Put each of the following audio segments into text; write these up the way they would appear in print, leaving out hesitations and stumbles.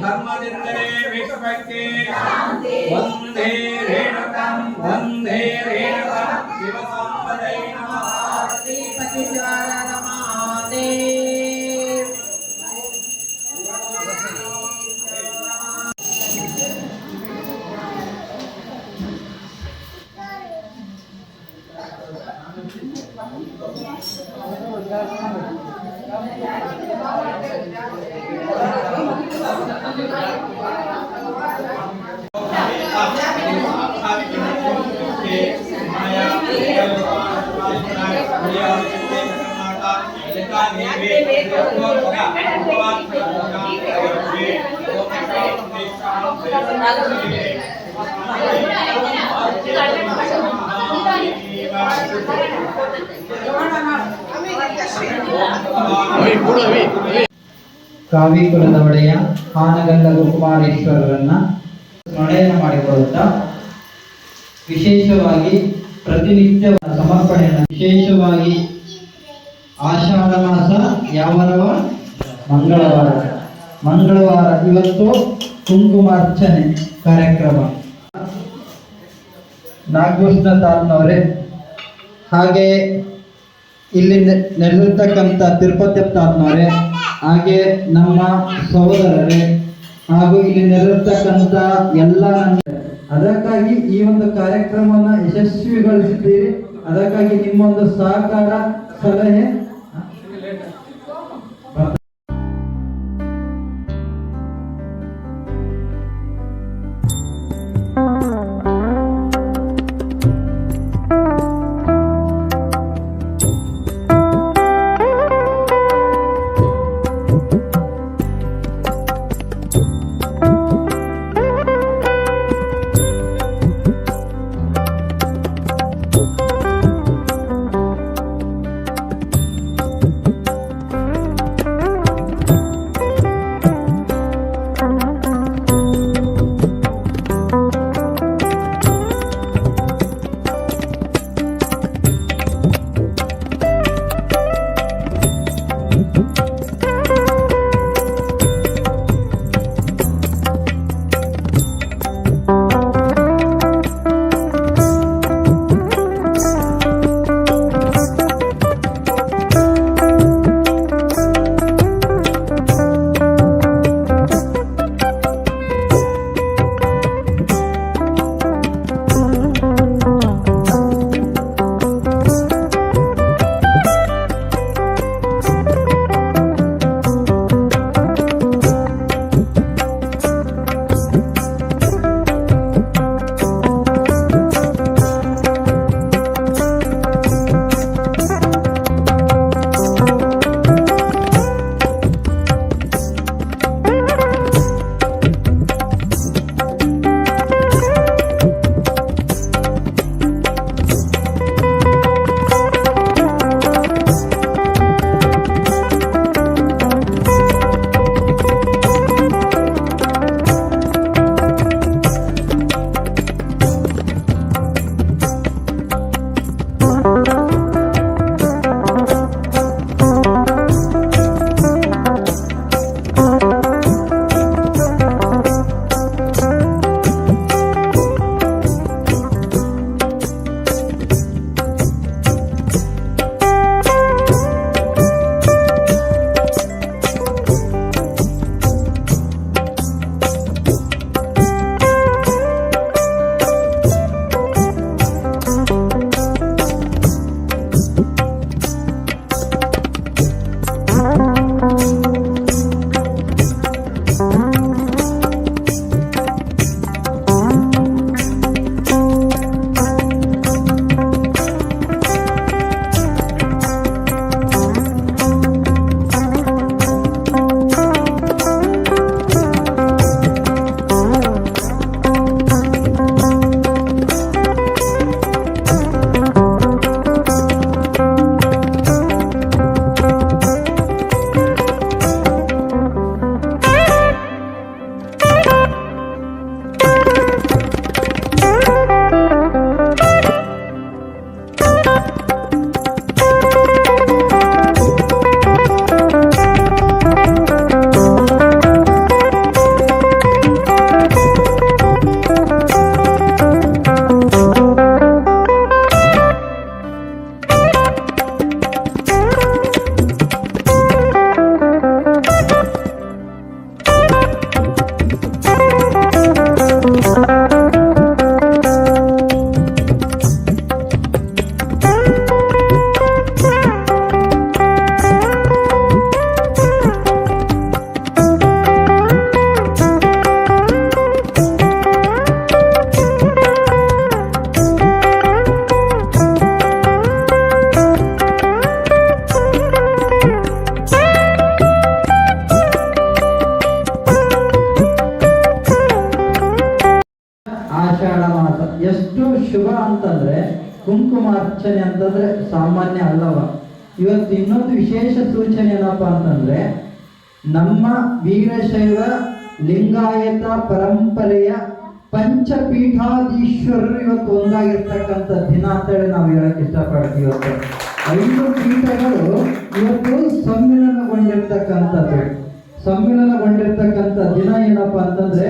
धर्मनिर्णये विश्वके वन्दे रेणुकं शिवसंपदये नमः श्रीपति महादेव ಕಾವಿಕುಲದ ಒಡೆಯ ಹಾನಗಲ್ಲ ಕುಮಾರೇಶ್ವರರನ್ನ ಸ್ಮರಣೆಯನ್ನು ಮಾಡಿಕೊಳ್ಳುತ್ತಾ ವಿಶೇಷವಾಗಿ ಪ್ರತಿನಿತ್ಯ ಸಮರ್ಪಣೆಯನ್ನು ವಿಶೇಷವಾಗಿ ಆಷಾಢ ಮಾಸ ಯಾವರವ ಮಂಗಳವಾರ ಇವತ್ತು ಕುಂಕುಮಾರ್ಚನೆ ಕಾರ್ಯಕ್ರಮ ನಾಗಭೂಷಣ ತಾತನವರೇ, ಹಾಗೆ ಇಲ್ಲಿ ನೆಲೆದಿರ್ತಕ್ಕಂಥ ತಿರುಪತಿ ತಾತನವರೇ, ಹಾಗೆ ನಮ್ಮ ಸಹೋದರರೇ ಹಾಗೂ ಇಲ್ಲಿ ನೆಲೆದಿರ್ತಕ್ಕಂಥ ಎಲ್ಲ ಅದಕ್ಕಾಗಿ ಈ ಒಂದು ಕಾರ್ಯಕ್ರಮವನ್ನು ಯಶಸ್ವಿಗೊಳಿಸಿದ್ದೀರಿ. ಅದಕ್ಕಾಗಿ ನಿಮ್ಮೊಂದು ಸಹಕಾರ ಸಲಹೆ ಅಂತಂದ್ರೆ ಕುಂಕುಮಾರ್ಚನೆ ಅಂತಂದ್ರೆ ಸಾಮಾನ್ಯ ಅಲ್ಲವ. ಇವತ್ತು ಇನ್ನೊಂದು ವಿಶೇಷ ಸೂಚನೆ ಏನಪ್ಪಾ ಅಂತಂದ್ರೆ ನಮ್ಮ ವೀರಶೈವ ಲಿಂಗಾಯತ ಪರಂಪರೆಯ ಪಂಚಪೀಠಾಧೀಶ್ವರರು ಇವತ್ತು ಒಂದಾಗಿರ್ತಕ್ಕಂಥ ದಿನ ಅಂತೇಳಿ ನಾವು ಹೇಳಕ್ ಇಷ್ಟಪಡ್ತೀವಿ. ಇವತ್ತು 5 ಪೀಠಗಳು ಇವತ್ತು ಸಮ್ಮಿಲನಗೊಂಡಿರ್ತಕ್ಕಂಥ ದಿನ ಏನಪ್ಪಾ ಅಂತಂದ್ರೆ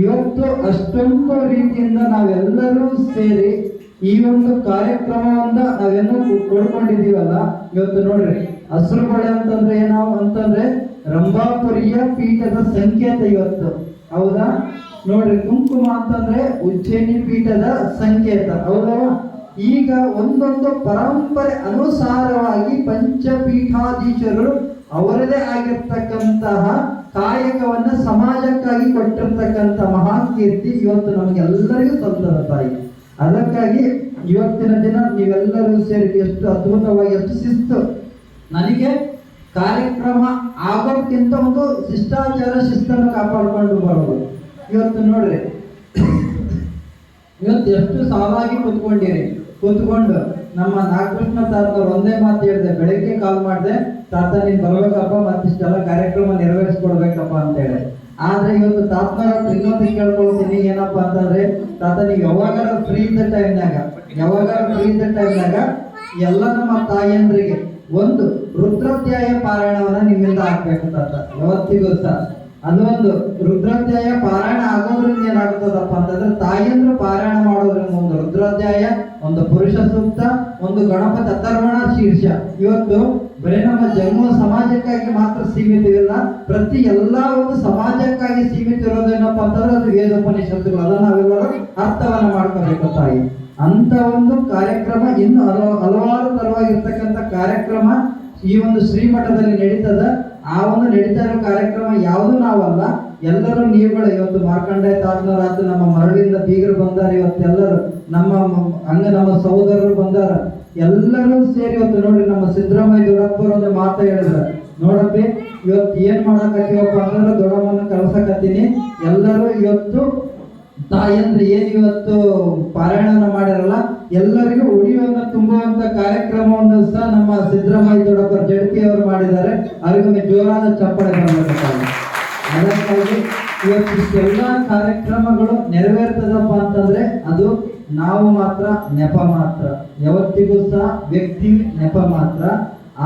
ಇವತ್ತು ಅಷ್ಟೊಂದು ರೀತಿಯಿಂದ ನಾವೆಲ್ಲರೂ ಸೇರಿ ಈ ಒಂದು ಕಾರ್ಯಕ್ರಮವನ್ನ ನಾವೇನೋ ಕೊಡ್ಕೊಂಡಿದೀವಲ್ಲ. ಇವತ್ತು ನೋಡ್ರಿ ಹಸಿರುಬಳೆ ಅಂತಂದ್ರೆ ನಾವು ಅಂತಂದ್ರೆ ರಂಭಾಪುರಿಯ ಪೀಠದ ಸಂಕೇತ ಇವತ್ತು, ಹೌದಾ? ನೋಡ್ರಿ ಕುಂಕುಮ ಅಂತಂದ್ರೆ ಉಜ್ಜಯಿನಿ ಪೀಠದ ಸಂಕೇತ, ಹೌದಾ? ಈಗ ಒಂದೊಂದು ಪರಂಪರೆ ಅನುಸಾರವಾಗಿ ಪಂಚಪೀಠಾಧೀಶರು ಅವರದೇ ಆಗಿರ್ತಕ್ಕಂತಹ ಕಾಯಕವನ್ನ ಸಮಾಜಕ್ಕಾಗಿ ಕೊಟ್ಟಿರ್ತಕ್ಕಂಥ ಮಹಾನ್ ಕೀರ್ತಿ ಇವತ್ತು ನಮಗೆಲ್ಲರಿಗೂ ಸಲ್ತದ ತಾಯಿ. ಅದಕ್ಕಾಗಿ ಇವತ್ತಿನ ದಿನ ನೀವೆಲ್ಲರೂ ಸೇರಿ ಎಷ್ಟು ಅದ್ಭುತವಾಗಿ, ಎಷ್ಟು ಶಿಸ್ತು. ನನಗೆ ಕಾರ್ಯಕ್ರಮ ಆಗೋಕ್ಕಿಂತ ಒಂದು ಶಿಷ್ಟಾಚಾರ ಶಿಸ್ತನ್ನು ಕಾಪಾಡಿಕೊಂಡು ಬರೋದು. ಇವತ್ತು ನೋಡ್ರಿ, ಇವತ್ತು ಎಷ್ಟು ಸಾಲಾಗಿ ಕೂತ್ಕೊಂಡು ನಮ್ಮ ನಾಗಕೃಷ್ಣ ತಾತವ್ರು ಒಂದೇ ಮಾತು ಹೇಳಿದೆ. ಬೆಳಗ್ಗೆ ಕಾಲ್ ಮಾಡಿದೆ, ತಾತ ನೀನ್ ಬರ್ಬೇಕಪ್ಪ, ಮತ್ತಿಷ್ಟೆಲ್ಲ ಕಾರ್ಯಕ್ರಮ ನೆರವೇರಿಸ್ಕೊಡ್ಬೇಕಪ್ಪ ಅಂತ ಹೇಳಿ. ಆದ್ರೆ ಇವತ್ತು ತಾತನ ಇನ್ನೊಂದು ಕೇಳ್ಕೊಳ್ತೀನಿ, ಏನಪ್ಪಾ ಅಂತಂದ್ರೆ ತಾತ ನೀವು ಯಾವಾಗಾರ ಫ್ರೀ ಇದ್ದ ಟೈಮ್ನಾಗ ಎಲ್ಲ ನಮ್ಮ ತಾಯಿಯಂದ್ರಿಗೆ ಒಂದು ರುದ್ರಾಧ್ಯಾಯ ಪಾರಾಯಣವನ್ನ ನಿಮ್ಮಿಂದ ಆಗ್ಬೇಕು ತಾತ. ಯಾವತ್ತಿಗೂ ಸಹ ಅದೊಂದು ರುದ್ರಾಧ್ಯಾಯ ಪಾರಾಯಣ ಆಗೋದ್ರಿಂದ ಏನಾಗ್ತದಪ್ಪ ಅಂತಂದ್ರೆ ತಾಯಿಯಂದ್ರು ಪಾರಾಯಣ ಮಾಡೋದ್ರಿಂದ ಒಂದು ರುದ್ರಾಧ್ಯಾಯ, ಒಂದು ಪುರುಷ ಸೂಕ್ತ, ಒಂದು ಗಣಪತಿ ಅಥರ್ವಣ ಶೀರ್ಷ. ಇವತ್ತು ಬರೀ ನಮ್ಮ ಜನ್ಮ ಸಮಾಜಕ್ಕಾಗಿ ಮಾತ್ರ ಸೀಮಿತವಿಲ್ಲ, ಪ್ರತಿ ಎಲ್ಲಾ ಒಂದು ಸಮಾಜಕ್ಕಾಗಿ ಸೀಮಿತ ಇರೋದೇನಪ್ಪ ಅಂತಂದ್ರೆ ಅದು ವೇದೋಪನಿಷತ್ತುಗಳು. ಅದನ್ನ ನಾವೆಲ್ಲರೂ ಅರ್ಥವನ್ನ ಮಾಡ್ಕೋಬೇಕು ತಾಯಿ. ಅಂತ ಒಂದು ಕಾರ್ಯಕ್ರಮ ಇನ್ನು ಹಲವಾರು ತರವಾಗಿರ್ತಕ್ಕಂಥ ಕಾರ್ಯಕ್ರಮ ಈ ಒಂದು ಶ್ರೀಮಠದಲ್ಲಿ ನಡೀತದ. ಆ ಒಂದು ನಡೀತಾ ಇರೋ ಕಾರ್ಯಕ್ರಮ ಯಾವುದು ನಾವಲ್ಲ, ಎಲ್ಲರೂ ನೀವುಗಳು. ಇವತ್ತು ಮಾರ್ಕಂಡೇಯ ತಾತನವರಾತು, ನಮ್ಮ ಮರಳಿಂದ ಬೀಗರು ಬಂದಾರ, ಇವತ್ತೆಲ್ಲರೂ ನಮ್ಮ ಸಹೋದರರು ಬಂದಾರ, ಎಲ್ಲರೂ ಸೇರಿ ಇವತ್ತು ನೋಡ್ರಿ ನಮ್ಮ ಸಿದ್ದರಾಮಯ್ಯ ದೊಡ್ಡಪ್ಪರು ಒಂದು ಮಾತು ಹೇಳಿದ್ರ, ನೋಡಪ್ಪಿ ಇವತ್ತು ಏನ್ ಮಾಡಕತ್ತೀವಪ್ಪ ಅಂತಂದ್ರೆ ದೊಡ್ಡಮ್ಮನ ಕಳ್ಸಕತ್ತೀನಿ, ಎಲ್ಲರೂ ಇವತ್ತು ತಾಯಂದ್ರೆ ಏನ್ ಇವತ್ತು ಪಾರಾಯಣ ಮಾಡಿರಲ್ಲ ಎಲ್ಲರಿಗೂ ಉಳಿಯುವಂತ ತುಂಬುವಂತ ಕಾರ್ಯಕ್ರಮವನ್ನು ಸಹ ನಮ್ಮ ಸಿದ್ದರಾಮಯ್ಯ ದೊಡ್ಡಪ್ಪರ ಜಡ್ಪಿ ಅವರು ಮಾಡಿದ್ದಾರೆ. ಅವರಿಗೊಮ್ಮೆ ಜೋರಾದ ಚಪ್ಪಾಳೆ ಬರಬೇಕಾಗಿ. ಅದಕ್ಕಾಗಿ ಇವತ್ತು ಇಷ್ಟೆಲ್ಲಾ ಕಾರ್ಯಕ್ರಮಗಳು ನೆರವೇರ್ತದಪ್ಪ ಅಂತಂದ್ರೆ ಅದು ನಾವು ಮಾತ್ರ ನೆಪ ಮಾತ್ರ, ಯಾವತ್ತಿಗೂ ಸಹ ವ್ಯಕ್ತಿ ನೆಪ ಮಾತ್ರ.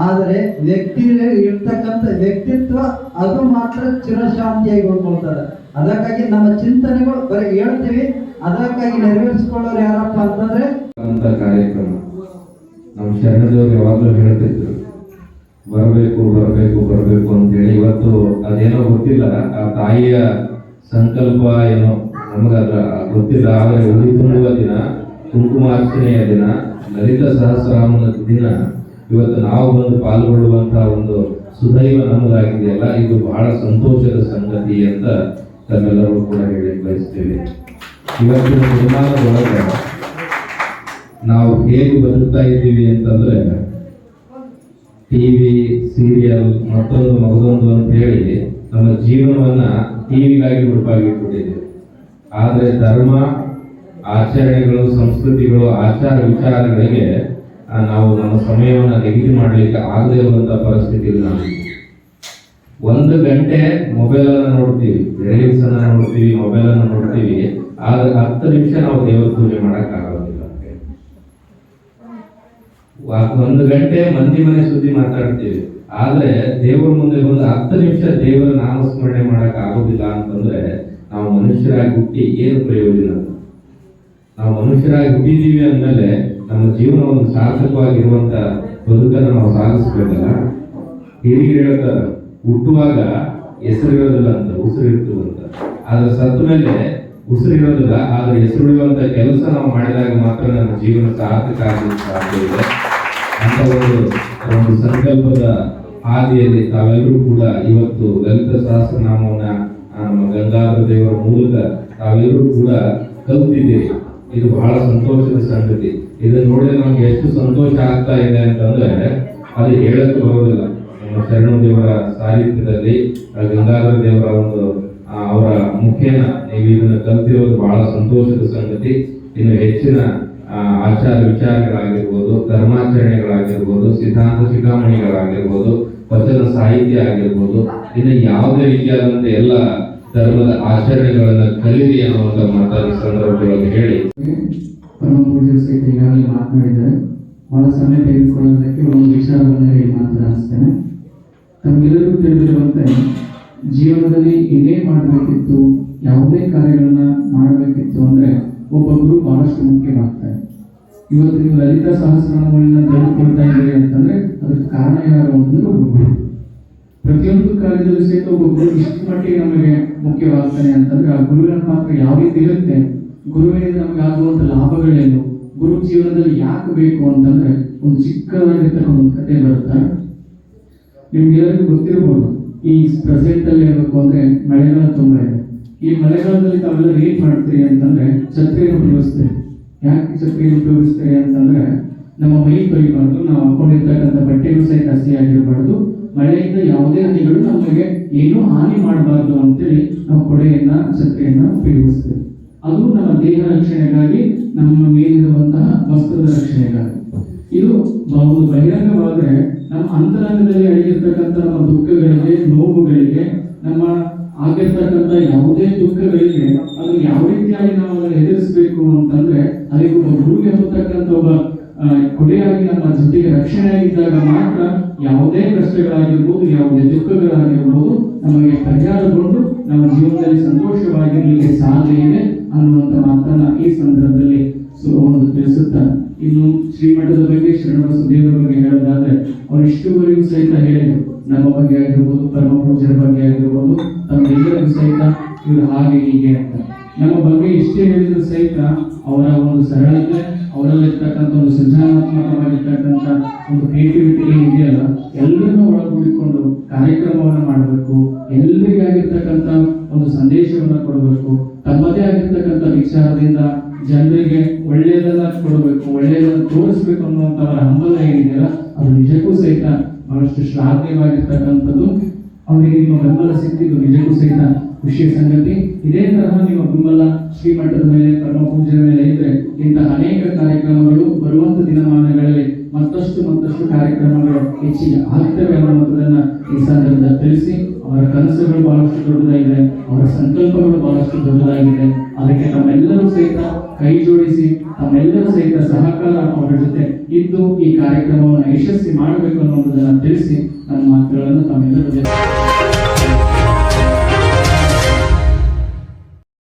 ಆದರೆ ವ್ಯಕ್ತಿ ಇರ್ತಕ್ಕಂಥ ವ್ಯಕ್ತಿತ್ವ ಅದು ಮಾತ್ರ ಚಿರಶಾಂತಿಯಾಗಿ ಉಳ್ಕೊಳ್ತಾರೆ. ಅದಕ್ಕಾಗಿ ನಮ್ಮ ಚಿಂತನೆಗಳು ಬರೀ ಹೇಳ್ತೀವಿ, ಅದಕ್ಕಾಗಿ ನೆರವೇರಿಸಿಕೊಳ್ಳೋರು ಯಾರಪ್ಪ ಅಂತಂದ್ರೆ ಅಂತ ಕಾರ್ಯಕ್ರಮ ನಮ್ಮ ಶರಣದೇವರು ಯಾವಾಗಲೂ ಹೇಳ್ತಿದ್ರು, ಬರಬೇಕು ಬರಬೇಕು ಬರಬೇಕು ಅಂತೇಳಿ. ಇವತ್ತು ಅದೇನೋ ಗೊತ್ತಿಲ್ಲ, ಆ ತಾಯಿಯ ಸಂಕಲ್ಪ ಏನೋ ನಮಗದ್ರ ಗೊತ್ತಿಲ್ಲ. ಆದರೆ ಉಡಿ ತುಂಬುವ ದಿನ, ಕುಂಕುಮಾರ್ಚನೆಯ ದಿನ, ಲಲಿತ ಸಹಸ್ರನಾಮದ ದಿನ ಇವತ್ತು ನಾವು ಬಂದು ಪಾಲ್ಗೊಳ್ಳುವಂತಹ ಒಂದು ಸುದೈವ ನಮ್ಮದಾಗಿದೆಯಲ್ಲ, ಇದು ಬಹಳ ಸಂತೋಷದ ಸಂಗತಿ ಅಂತ ತಮ್ಮೆಲ್ಲರೂ ಕೂಡ ಹೇಳಿ ಬಯಸ್ತೇವೆ. ಇವತ್ತಿನ ನಿರ್ಮಾಣದೊಳಗೆ ನಾವು ಹೇಗೆ ಬದುಕ್ತಾ ಇದ್ದೀವಿ ಅಂತಂದ್ರೆ ಟಿವಿ, ಸೀರಿಯಲ್, ಮತ್ತೊಂದು ಅಂತ ಹೇಳಿ ನಮ್ಮ ಜೀವನವನ್ನ ಟಿವಿಗಾಗಿ ಹುಡುಕಾಗಿಟ್ಬಿಟ್ಟಿದ್ದೀವಿ. ಆದರೆ ಧರ್ಮ, ಆಚರಣೆಗಳು, ಸಂಸ್ಕೃತಿಗಳು, ಆಚಾರ ವಿಚಾರಗಳಿಗೆ ನಾವು ನಮ್ಮ ಸಮಯವನ್ನು ನಿಗದಿ ಮಾಡಲಿಕ್ಕೆ ಆಗದೇ ಇರುವಂತಹ ಪರಿಸ್ಥಿತಿ ನಾವು 1 ಗಂಟೆ ಮೊಬೈಲ್ ಅನ್ನ ನೋಡ್ತೀವಿ, ರೀಲ್ಸ್ ಅನ್ನ ನೋಡ್ತೀವಿ, ಮೊಬೈಲ್ ಅನ್ನ ನೋಡ್ತೀವಿ. ಆದ್ರೆ 10 ನಿಮಿಷ ನಾವು ದೇವರ ಪೂಜೆ ಮಾಡಕ್ ಆಗೋದಿಲ್ಲ. 1 ಗಂಟೆ ಮಂದಿ ಮನೆ ಸುದ್ದಿ ಮಾತಾಡ್ತೀವಿ, ಆದ್ರೆ ದೇವರ ಮುಂದೆ ಬಂದು 10 ನಿಮಿಷ ದೇವರ ನಾಮಸ್ಮರಣೆ ಮಾಡಕ್ ಆಗೋದಿಲ್ಲ ಅಂತಂದ್ರೆ ನಾವು ಮನುಷ್ಯರಾಗಿ ಹುಟ್ಟಿ ಏನು ಪ್ರಯೋಜನ? ನಾವು ಮನುಷ್ಯರಾಗಿ ಹುಟ್ಟಿದೀವಿ ಅಂದ್ಮೇಲೆ ನಮ್ಮ ಜೀವನ ಒಂದು ಸಾರ್ಥಕವಾಗಿರುವಂತ ಬದುಕನ್ನು ನಾವು ಸಾಗಿಸ್ಬೇಕಲ್ಲ. ಹಿರಿಯರು ಹೇಳ್ತಾರೆ, ಹುಟ್ಟುವಾಗ ಹೆಸರಿರೋದಿಲ್ಲ ಅಂತ, ಉಸಿರಿರ್ತದಂತ. ಆದ್ರೆ ಸತ್ತ ಮೇಲೆ ಉಸಿರಿರೋದಿಲ್ಲ, ಆದ್ರೆ ಹೆಸರಿಡುವಂತ ಕೆಲಸ ನಾವು ಮಾಡಿದಾಗ ಮಾತ್ರ ನಮ್ಮ ಜೀವನ ಸಾರ್ಥಕ ಆಗಲಿಕ್ಕೆ ಸಾಧ್ಯ ಇದೆ ಅಂತ ಒಂದು ಸಂಕಲ್ಪದ ಹಾದಿಯಲ್ಲಿ ತಾವೆಲ್ಲರೂ ಕೂಡ ಇವತ್ತು ಲಲಿತ ಸಹಸ್ರನಾಮವನ್ನ ನಮ್ಮ ಗಂಗಾಧರ ದೇವರ ಮೂಲಕ ತಾವೆಲ್ಲರೂ ಕೂಡ ಕಲ್ತಿದ್ದೀರಿ. ಇದು ಬಹಳ ಸಂತೋಷದ ಸಂಗತಿ. ಇದನ್ನ ನೋಡಿದ್ರೆ ನಮ್ಗೆ ಎಷ್ಟು ಸಂತೋಷ ಆಗ್ತಾ ಇದೆ ಅಂತಂದ್ರೆ ಅದು ಹೇಳಕ್ಕೆ ಬರೋದಿಲ್ಲ. ನಮ್ಮ ಶರಣ ದೇವರ ಸಾಹಿತ್ಯದಲ್ಲಿ ಗಂಗಾಧರ ದೇವರ ಒಂದು ಅವರ ಮುಖೇನ ನೀವು ಇದನ್ನ ಕಲ್ತಿರೋದು ಬಹಳ ಸಂತೋಷದ ಸಂಗತಿ. ಇನ್ನು ಹೆಚ್ಚಿನ ಆಚಾರ ವಿಚಾರಗಳಾಗಿರ್ಬೋದು, ಧರ್ಮಾಚರಣೆಗಳಾಗಿರ್ಬೋದು, ಸಿದ್ಧಾಂತ ಶಿಖಾಮಣಿಗಳಾಗಿರ್ಬೋದು, ವಚನ ಸಾಹಿತ್ಯ ಆಗಿರ್ಬೋದು, ಇನ್ನು ಯಾವುದೇ ರೀತಿಯಾದಂತ ಎಲ್ಲ ಧರ್ಮದ ಆಚರಣೆಗಳನ್ನ ಕಲೀರಿ ಅನ್ನುವಂತ ಮಾತನ್ನು ಸಂದರ್ಭದೊಳಗೆ ಹೇಳಿ ಪರಮ ಪೂಜ್ಯರು ಸಹಿತ ಈಗಾಗಲೇ ಮಾತನಾಡಿದ್ದಾರೆ. ಬಹಳ ಸಮಯ ತೆಗೆದುಕೊಳ್ಳೋದಕ್ಕೆ ಒಂದು ವಿಚಾರವನ್ನು ಹೇಳಿ ಮಾತನಾಡಿಸ್ತೇನೆ. ತಮಗೆಲ್ಲರಿಗೂ ತಿಳಿದಿರುವಂತೆ ಜೀವನದಲ್ಲಿ ಏನೇ ಮಾಡಬೇಕಿತ್ತು, ಯಾವುದೇ ಕಾರ್ಯಗಳನ್ನ ಮಾಡಬೇಕಿತ್ತು ಅಂದ್ರೆ ಒಬ್ಬ ಗುರು ಬಹಳಷ್ಟು ಮುಖ್ಯವಾಗ್ತಾರೆ. ಇವತ್ತು ನೀವು ಲಲಿತಾ ಸಹಸ್ರನಾಮಗಳನ್ನ ತೆಗೆದುಕೊಳ್ತಾ ಇದ್ದೀರಿ ಅಂತಂದ್ರೆ ಅದಕ್ಕೆ ಕಾರಣ ಯಾರು ಅಂತಂದ್ರೆ ಒಬ್ಬ ಗುರು. ಪ್ರತಿಯೊಂದು ಕಾರ್ಯದಲ್ಲೂ ಸಹಿತ ಒಬ್ಬ ಗುರು ಇಷ್ಟು ಮಟ್ಟಿಗೆ ನಮಗೆ ಮುಖ್ಯವಾಗ್ತಾನೆ ಅಂತಂದ್ರೆ ಆ ಗುರುವಿನ ಪಾತ್ರ ಯಾವ ರೀತಿ ಇರುತ್ತೆ, ಗುರುವಿನಿಂದ ನಮಗೆ ಆಗುವಂತ ಲಾಭಗಳೇನು, ಗುರು ಜೀವನದಲ್ಲಿ ಯಾಕೆ ಬೇಕು ಅಂತಂದ್ರೆ ಒಂದು ಚಿಕ್ಕದಾಗಿರ್ತಕ್ಕಂಥ ಒಂದು ಕತೆ ಬರುತ್ತೆ. ನಿಮ್ಗೆಲ್ಲರಿಗೂ ಗೊತ್ತಿರಬಹುದು, ಈ ಪ್ರೆಸೆಂಟ್ ಅಲ್ಲಿ ಹೇಳ್ಬೇಕು ಅಂದ್ರೆ ಮಳೆಗಾಲ ತುಂಬಾ ಇದೆ. ಈ ಮಳೆಗಾಲದಲ್ಲಿ ತಾವೆಲ್ಲ ಏನ್ ಮಾಡ್ತೀರಿ ಅಂತಂದ್ರೆ ಛತ್ರಿಯನ್ನು ಉಪಯೋಗಿಸ್ತೀರಿ. ಯಾಕೆ ಛತ್ರಿಯನ್ನು ಉಪಯೋಗಿಸ್ತೀರಿ ಅಂತಂದ್ರೆ ನಮ್ಮ ಮೈ ತೊಳಿಬಾರ್ದು, ನಾವು ಹಾಕೊಂಡಿರ್ತಕ್ಕಂಥ ಬಟ್ಟೆಗಳು ಸಹಿತ ಹಸಿ ಆಗಿರಬಾರ್ದು, ಮಳೆಯಿಂದ ಯಾವುದೇ ಹನಿಗಳು ನಮಗೆ ಏನೂ ಹಾನಿ ಮಾಡಬಾರ್ದು ಅಂತೇಳಿ ನಾವು ಕೊಡೆಯನ್ನ ಛತ್ರಿಯನ್ನ ಉಪಯೋಗಿಸ್ತೇವೆ. ಅದು ನಮ್ಮ ದೇಹ ರಕ್ಷಣೆಗಾಗಿ, ನಮ್ಮ ಮೇಲಿರುವಂತಹ ವಸ್ತ್ರದ ರಕ್ಷಣೆಗಾಗಿ. ಇದು ಒಂದು ಬಹಿರಂಗವಾದ್ರೆ ನಮ್ಮ ಅಂತರಂಗದಲ್ಲಿ ಅಡಗಿರ್ತಕ್ಕಂಥ ನಮ್ಮ ದುಃಖಗಳಿಗೆ, ನೋವುಗಳಿಗೆ, ನಮ್ಮ ಆಗಿರ್ತಕ್ಕಂಥ ಯಾವುದೇ ದುಃಖಗಳಿಗೆ ಅದು ಯಾವ ರೀತಿಯಾಗಿ ನಾವು ಅದನ್ನು ಎದುರಿಸಬೇಕು ಅಂತಂದ್ರೆ ಅದಕ್ಕೆ ಒಬ್ಬ ಗುರುಗೆ ಹೊರತಕ್ಕಂಥ ಒಬ್ಬ ಕೊಡೆಯಾಗಿ ನಮ್ಮ ಜೊತೆಗೆ ರಕ್ಷಣೆಯಾಗಿದ್ದಾಗ ಮಾತ್ರ ಯಾವುದೇ ಕಷ್ಟಗಳಾಗಿರ್ಬೋದು, ಯಾವುದೇ ದುಃಖಗಳಾಗಿರ್ಬೋದು ನಮಗೆ ಪರಿಹಾರಗೊಂಡು ನಮ್ಮ ಜೀವನದಲ್ಲಿ ಸಂತೋಷವಾಗಿರ್ಲಿಕ್ಕೆ ಸಾಧ್ಯ ಇದೆ ಅನ್ನುವಂಥ ಮಾತನ್ನ ಈ ಸಂದರ್ಭದಲ್ಲಿ ಒಂದು ತಿಳಿಸುತ್ತಾ, ಇನ್ನು ಶ್ರೀಮಠದ ಬಗ್ಗೆ, ಶರಣಬಸವ ದೇವರ ಬಗ್ಗೆ ಹೇಳೋದಾದ್ರೆ ಅವ್ರು ಇಷ್ಟುವರೆಗೂ ಸಹಿತ ಹೇಳಿದ್ರು. ನಮ್ಮ ಬಗ್ಗೆ ಆಗಿರ್ಬೋದು, ಪರಮ ಪೂಜ್ಯರ ಬಗ್ಗೆ ಆಗಿರ್ಬೋದು, ತಮ್ಮೆಲ್ಲರಿಗೂ ಸಹಿತ ಇವರು ಹಾಗೆ ಹೀಗೆ ಅಂತ ನಮ್ಮ ಬಗ್ಗೆ ಎಷ್ಟೇ ಹೇಳಿದ್ರು ಸಹಿತ ಅವರ ಒಂದು ಸರಳತೆ, ಅವರಲ್ಲಿರ್ತಕ್ಕಂಥ ಒಂದು ಸೃಜನಾತ್ಮಕವಾಗಿರ್ತಕ್ಕಂಥ ಒಂದು ಕ್ರಿಯೇಟಿವಿಟಿ ಏನಿದೆಯಲ್ಲ ಎಲ್ಲರನ್ನೂ ಒಳಗೂಡಿಕೊಂಡು ಕಾರ್ಯಕ್ರಮವನ್ನ ಮಾಡಬೇಕು, ಎಲ್ಲರಿಗಾಗಿರ್ತಕ್ಕಂಥ ಒಂದು ಸಂದೇಶವನ್ನ ಕೊಡಬೇಕು, ತಮ್ಮದೇ ಆಗಿರ್ತಕ್ಕಂಥ ವಿಚಾರದಿಂದ ಜನರಿಗೆ ಒಳ್ಳೆಯದನ್ನ ಕೊಡಬೇಕು, ಒಳ್ಳೆಯದನ್ನ ತೋರಿಸ್ಬೇಕು ಅನ್ನುವಂಥವರ ಹಂಬಲ ಏನಿದೆಯಲ್ಲ ಅದು ನಿಜಕ್ಕೂ ಸಹಿತ ಬಹಳಷ್ಟು ಶ್ಲಾಘನೀಯವಾಗಿರ್ತಕ್ಕಂಥದ್ದು. ಅವರಿಗೆ ನಿಮ್ಮ ಬೆಂಬಲ ಸಿಕ್ಕಿದ್ದು ನಿಜಕ್ಕೂ ಸಹಿತ ಖುಷಿಯ ಸಂಗತಿ. ಇದೇ ತರಹ ನಿಮ್ಮ ಬೆಂಬಲ ಶ್ರೀಮಠದ ಮೇಲೆ, ಪರಮ ಪೂಜ್ಯರ ಮೇಲೆ ಇದ್ರೆ ಇಂತಹ ಅನೇಕ ಕಾರ್ಯಕ್ರಮಗಳು ಬರುವಂತ ದಿನಮಾನಗಳಲ್ಲಿ ಮತ್ತಷ್ಟು ಕಾರ್ಯಕ್ರಮಗಳು ಹೆಚ್ಚಿಗೆ ಆಗ್ತವೆ ಅನ್ನುವಂಥದ್ದನ್ನ ಈ ಸಂದರ್ಭದಲ್ಲಿ ತಿಳಿಸಿ, ಅವರ ಕನಸುಗಳು ಬಹಳಷ್ಟು ದೊಡ್ಡದಾಗಿದೆ, ಅವರ ಸಂಕಲ್ಪಗಳು ಬಹಳಷ್ಟು ದೊಡ್ಡದಾಗಿದೆ. ಅದಕ್ಕೆ ನಮ್ಮೆಲ್ಲರೂ ಸಹಿತ ಕೈ ಜೋಡಿಸಿ, ತಮ್ಮೆಲ್ಲರೂ ಸಹಿತ ಸಹಕಾರ ಅವರ ಜೊತೆ ಇದ್ದು ಈ ಕಾರ್ಯಕ್ರಮವನ್ನು ಯಶಸ್ವಿ ಮಾಡಬೇಕು ಅನ್ನುವುದನ್ನು ತಿಳಿಸಿ ನನ್ನ ಮಾತುಗಳನ್ನು ತಮ್ಮೆಲ್ಲರ ಜೊತೆ